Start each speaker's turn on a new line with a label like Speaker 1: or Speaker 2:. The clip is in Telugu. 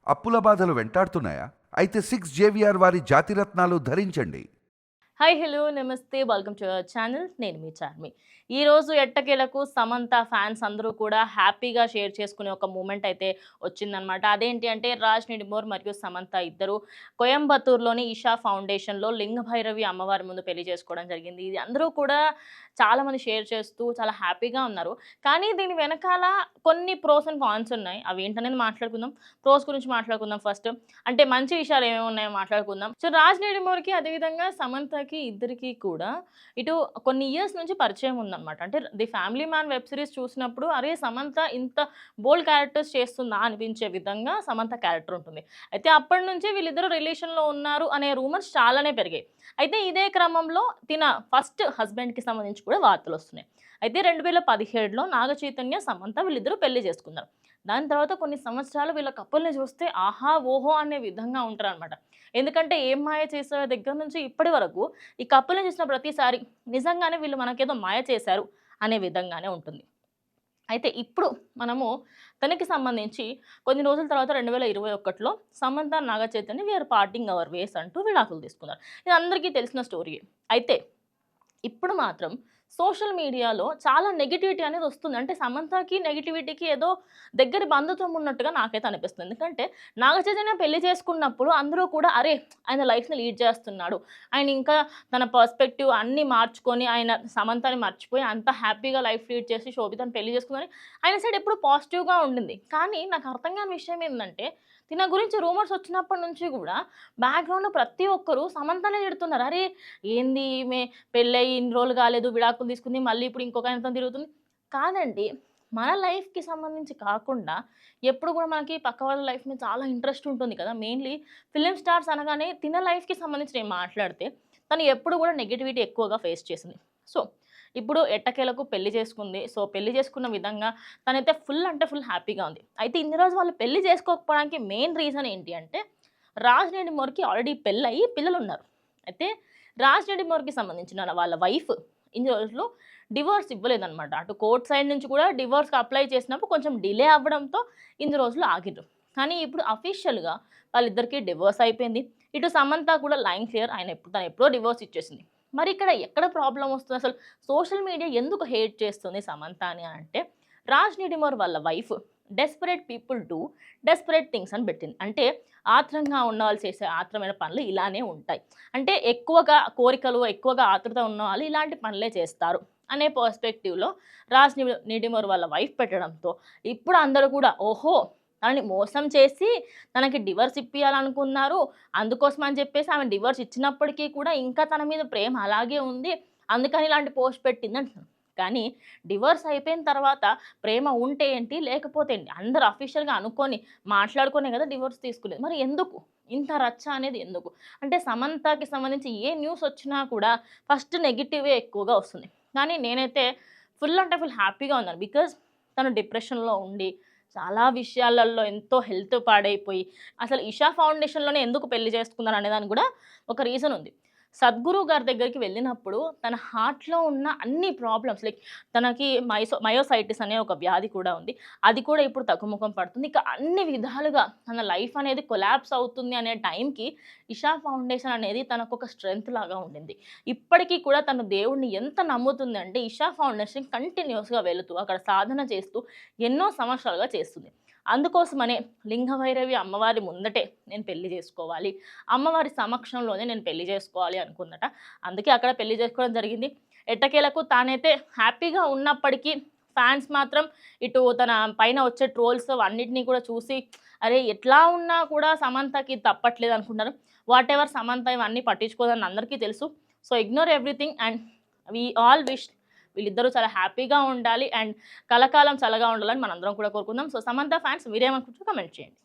Speaker 1: అప్పుల బాధలు వెంటాడుతున్నాయా? అయితే 6 జేవిఆర్ వారి జాతిరత్నాలు ధరించండి.
Speaker 2: హాయ్ హలో నమస్తే వెల్కమ్ టు అవర్ ఛానల్. నేను మీ చార్మి. ఈరోజు ఎట్టకేలకు సమంత ఫ్యాన్స్ అందరూ కూడా హ్యాపీగా షేర్ చేసుకునే ఒక మూమెంట్ అయితే వచ్చిందనమాట. అదేంటి అంటే రాజ్ నిడిమోర్ మరియు సమంత ఇద్దరు కోయంబత్తూరులోని ఈషా ఫౌండేషన్లో లింగభైరవి అమ్మవారి ముందు పెళ్లి చేసుకోవడం జరిగింది. ఇది అందరూ కూడా చాలామంది షేర్ చేస్తూ చాలా హ్యాపీగా ఉన్నారు. కానీ దీని వెనకాల కొన్ని ప్రోస్ అండ్ కాన్స్ ఉన్నాయి. అవి ఏంటనేది మాట్లాడుకుందాం. ప్రోస్ గురించి మాట్లాడుకుందాం ఫస్ట్. అంటే మంచి విషయాలు ఏమేమి ఉన్నాయో మాట్లాడుకుందాం. సో రాజ్ నిడిమోర్కి అదేవిధంగా సమంతకి ఇద్దరికి కూడా ఇటు కొన్ని ఇయర్స్ నుంచి పరిచయం ఉందన్నమాట. అంటే the family man web series చూసినప్పుడు అరే సమంత ఇంత బోల్డ్ క్యారెక్టర్స్ చేస్తుందా అనిపించే విధంగా సమంత క్యారెక్టర్ ఉంటుంది. అయితే అప్పటి నుంచే వీళ్ళిద్దరూ రిలేషన్లో ఉన్నారు అనే రూమర్స్ చాలానే పెరిగాయి. అయితే ఇదే క్రమంలో తిన ఫస్ట్ హస్బెండ్కి సంబంధించి కూడా వార్తలు వస్తున్నాయి. అయితే 2017లో నాగ చైతన్య సమంత వీళ్ళిద్దరూ పెళ్లి చేసుకున్నారు. దాని తర్వాత కొన్ని సంవత్సరాలు వీళ్ళ కపుల్ని చూస్తే ఆహా ఓహో అనే విధంగా ఉంటారనమాట. ఎందుకంటే ఏం మాయ చేసే దగ్గర నుంచి ఇప్పటి వరకు ఈ కపుల్ని చూసిన ప్రతిసారి నిజంగానే వీళ్ళు మనకేదో మాయ చేశారు అనే విధంగానే ఉంటుంది. అయితే ఇప్పుడు మనము తనకి సంబంధించి కొన్ని రోజుల తర్వాత 2021లో Samantha Naga Chaitanya we are parting our ways అంటూ విడాకులు తీసుకున్నారు. ఇది అందరికీ తెలిసిన స్టోరీయే. అయితే ఇప్పుడు మాత్రం సోషల్ మీడియాలో చాలా నెగటివిటీ అనేది వస్తుంది. అంటే సమంతకి నెగటివిటీకి ఏదో దగ్గర బంధుత్వం ఉన్నట్టుగా నాకైతే అనిపిస్తుంది. ఎందుకంటే నాగ చైతన్య పెళ్లి చేసుకున్నప్పుడు అందరూ కూడా అరే ఆయన లైఫ్ని లీడ్ చేస్తున్నాడు, ఆయన ఇంకా తన పర్స్పెక్టివ్ అన్నీ మార్చుకొని ఆయన సమంతని మర్చిపోయి అంత హ్యాపీగా లైఫ్ లీడ్ చేసి శోభితని పెళ్లి చేసుకుందని ఆయన సైడ్ ఎప్పుడు పాజిటివ్గా ఉండింది. కానీ నాకు అర్థం కాని విషయం ఏంటంటే తిన గురించి రూమర్స్ వచ్చినప్పటి నుంచి కూడా బ్యాక్గ్రౌండ్లో ప్రతి ఒక్కరు సమంతనే తిడుతున్నారు. అరే ఏంది ఈమె పెళ్ళయి ఇన్ని రోజులు కాలేదు, విడాకులు తీసుకుంది, మళ్ళీ ఇప్పుడు ఇంకొక ఆయనతో తిరుగుతుంది. కాదండి, మన లైఫ్‌కి సంబంధించి కాకుండా ఎప్పుడు కూడా మనకి పక్క వాళ్ళ లైఫ్ మీద చాలా ఇంట్రెస్ట్ ఉంటుంది కదా! మెయిన్‌లీ ఫిల్మ్ స్టార్స్ అనగానే తిన లైఫ్‌కి సంబంధించి నేను మాట్లాడితే తను ఎప్పుడు కూడా నెగటివిటీ ఎక్కువగా ఫేస్ చేసింది. సో, ఇప్పుడు ఎట్టకేలకు పెళ్లి చేసుకుంది. సో, పెళ్లి చేసుకున్న విధంగా తనైతే ఫుల్ అంటే ఫుల్ హ్యాపీగా ఉంది. అయితే ఇన్ని రోజులు వాళ్ళు పెళ్లి చేసుకోకపోవడానికి మెయిన్ రీజన్ ఏంటి అంటే రాజ్ నిడిమోర్‌కి ఆల్రెడీ పెళ్లయ్యి పిల్లలున్నారు. అయితే రాజ్ నిడిమోర్‌కి సంబంధించిన వాళ్ళ వైఫ్ ఇన్ని రోజులు డివోర్స్ ఇవ్వలేదనమాట. అటు కోర్ట్ సైడ్ నుంచి కూడా డివోర్స్‌కి అప్లై చేసినప్పుడు కొంచెం డిలే అవ్వడంతో ఇన్ని రోజులు ఆగిర్రు. కానీ ఇప్పుడు అఫీషియల్‌గా వాళ్ళిద్దరికీ డివోర్స్ అయిపోయింది. ఇటు సమంత కూడా లైన్ క్లియర్. తను ఎప్పుడో డివోర్స్ ఇచ్చేసింది. మరి ఇక్కడ ఎక్కడ ప్రాబ్లమ్ వస్తుంది అసలు? సోషల్ మీడియా ఎందుకు హేట్ చేస్తుంది సమంతని అంటే రాజ్ నిడిమోర్ వాళ్ళ wife desperate people do desperate things అని పెట్టింది. అంటే ఆత్రంగా ఉన్నవాళ్ళు చేసే ఆత్రమైన పనులు ఇలానే ఉంటాయి. అంటే ఎక్కువగా కోరికలు, ఎక్కువగా ఆతృత ఉన్నవాళ్ళు ఇలాంటి పనులే చేస్తారు అనే పర్స్పెక్టివ్‌లో నిడిమోర్ వాళ్ళ వైఫ్ పెట్టడంతో ఇప్పుడు అందరూ కూడా ఓహో! తనని మోసం చేసి తనకి డివోర్స్ ఇప్పియాలనుకున్నారు. అందుకోసం అని చెప్పేసి ఆమె డివోర్స్ ఇచ్చినప్పటికీ కూడా ఇంకా తన మీద ప్రేమ అలాగే ఉంది. అందుకని ఇలాంటి పోస్ట్ పెట్టింది అంటున్నారు. కానీ డివోర్స్ అయిపోయిన తర్వాత ప్రేమ ఉంటే ఏంటి? లేకపోతే ఏంటి? అందరూ అఫీషియల్‌గా అనుకోని, మాట్లాడుకునే కదా డివోర్స్ తీసుకునేది. మరి ఎందుకు? ఇంత రచ్చ అనేది ఎందుకు? అంటే సమంతకి సంబంధించి ఏ న్యూస్ వచ్చినా కూడా ఫస్ట్ నెగెటివే ఎక్కువగా వస్తుంది. కానీ నేనైతే ఫుల్ అంటే ఫుల్ హ్యాపీగా ఉన్నాను. బికాజ్ తను డిప్రెషన్‌లో ఉండి, చాలా విషయాలలో ఎంతో హెల్త్ పాడైపోయి, అసలు ఇషా ఫౌండేషన్‌లోనే ఎందుకు పెళ్లి చేసుకున్నారు అనే దానికి కూడా ఒక రీజన్ ఉంది. సద్గురు గారి దగ్గరికి వెళ్ళినప్పుడు తన హార్ట్‌లో ఉన్న అన్ని ప్రాబ్లమ్స్ లైక్ తనకి మయోసైటిస్ అనే ఒక వ్యాధి కూడా ఉంది. అది కూడా ఇప్పుడు తగ్గుముఖం పడుతుంది. ఇక అన్ని విధాలుగా తన లైఫ్ అనేది కొలాప్స్ అవుతుంది అనే టైంకి ఇషా ఫౌండేషన్ అనేది తనకొక స్ట్రెంత్ లాగా ఉండింది. ఇప్పటికీ కూడా తను దేవుడిని ఎంత నమ్ముతుందంటే ఇషా ఫౌండేషన్ కంటిన్యూయస్‌గా వెళుతూ అక్కడ సాధన చేస్తూ ఎన్నో సంవత్సరాలుగా చేస్తుంది. అందుకోసమనే లింగభైరవి అమ్మవారి ముందటే నేను పెళ్లి చేసుకోవాలి, అమ్మవారి సమక్షంలోనే నేను పెళ్లి చేసుకోవాలి అనుకుందట. అందుకే అక్కడ పెళ్లి చేసుకోవడం జరిగింది. ఎట్టకేలకు తానైతే హ్యాపీగా ఉన్నప్పటికీ ఫ్యాన్స్ మాత్రం ఇటు తన పైన వచ్చే ట్రోల్స్ అన్నిటిని కూడా చూసి అరే ఎట్లా ఉన్నా కూడా సమంతకి తప్పట్లేదు అనుకుంటారు. వాటెవర్ సమంత ఇవన్నీ పట్టించుకోదని అందరికీ తెలుసు. So ignore everything and we all wish వీళ్ళిద్దరూ చాలా హ్యాపీగా ఉండాలి అండ్ కలకాలం చల్లగా ఉండాలని మనందరం కూడా కోరుకుందాం. సో సమంత ఫ్యాన్స్ మీరేమనుకుంటారో కామెంట్ చేయండి.